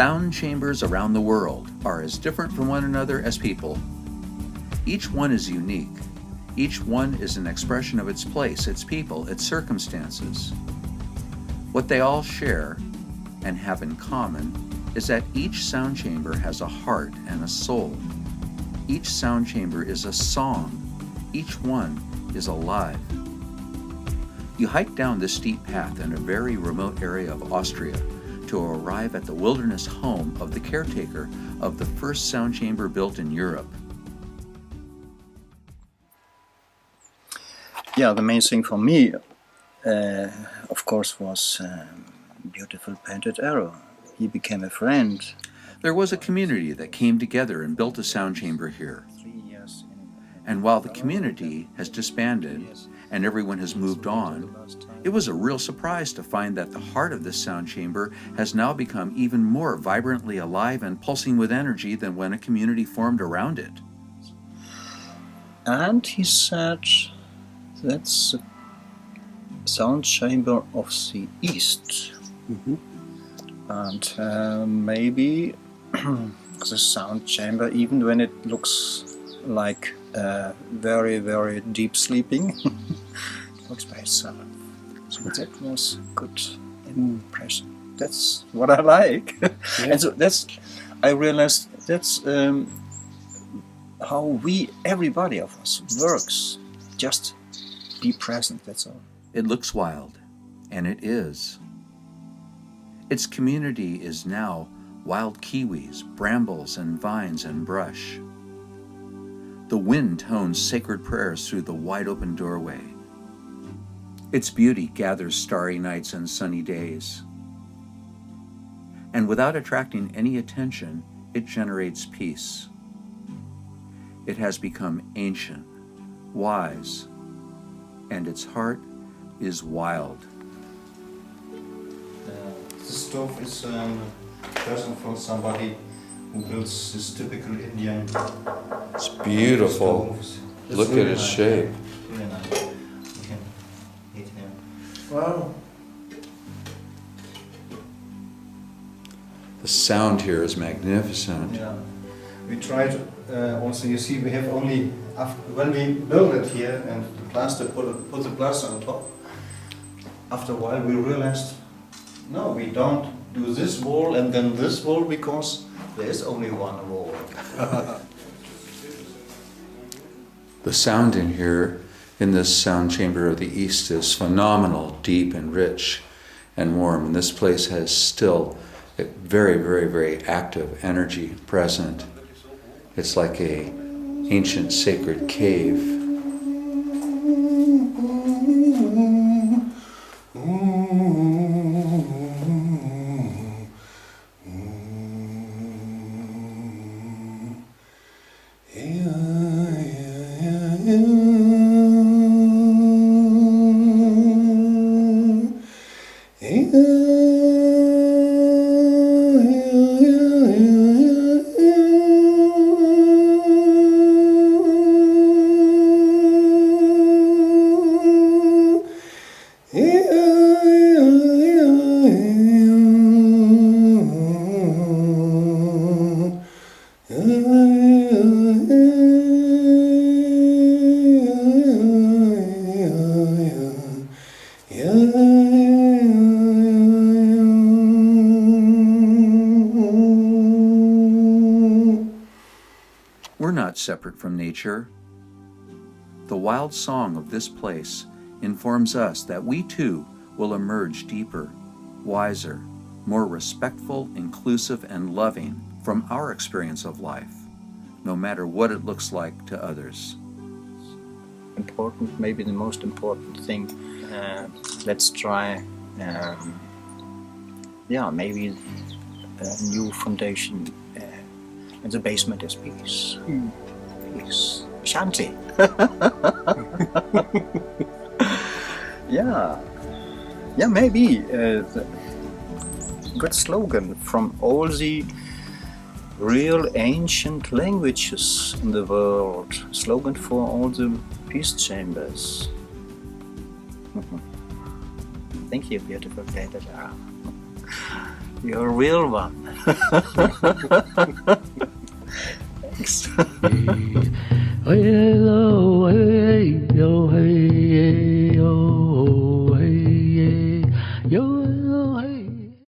Sound chambers around the world are as different from one another as people. Each one is unique. Each one is an expression of its place, its people, its circumstances. What they all share and have in common is that each sound chamber has a heart and a soul. Each sound chamber is a song. Each one is alive. You hike down this steep path in a very remote area of Austria to arrive at the wilderness home of the caretaker of the first sound chamber built in Europe. Yeah, the main thing for me, of course, was beautiful painted arrow. He became a friend. There was a community that came together and built a sound chamber here. And while the community has disbanded and everyone has moved on, it was a real surprise to find that the heart of this sound chamber has now become even more vibrantly alive and pulsing with energy than when a community formed around it. And he said that's the sound chamber of the East. Mm-hmm. And maybe the sound chamber, even when it looks like very, very deep sleeping, looks by itself. So that was good impression. That's what I like. Yeah. And so I realized that's how everybody of us works. Just be present, that's all. It looks wild, and it is. Its community is now wild kiwis, brambles and vines and brush. The wind tones sacred prayers through the wide open doorway. Its beauty gathers starry nights and sunny days. And without attracting any attention, it generates peace. It has become ancient, wise, and its heart is wild. This stove is a present from somebody who builds this typical Indian. It's beautiful. Look at its shape. Really nice. You can eat here. Wow. The sound here is magnificent. Yeah. We tried also, you see, we have only, when we built it here and the plaster, put the plaster on top, after a while we realized, no, we don't do this wall and then this wall because there is only one wall. The sound in here, in this sound chamber of the East, is phenomenal, deep and rich and warm. And this place has still a very, very, very active energy present. It's like a ancient sacred cave. We're not separate from nature. The wild song of this place informs us that we too will emerge deeper, wiser, more respectful, inclusive, and loving from our experience of life, no matter what it looks like to others. Important, maybe the most important thing, let's try, maybe a new foundation. And the basement is peace. Peace. Shanti. Yeah, maybe the good slogan from all the real ancient languages in the world. Slogan for all the peace chambers. Thank you, beautiful Peter. You're a real one. Thanks.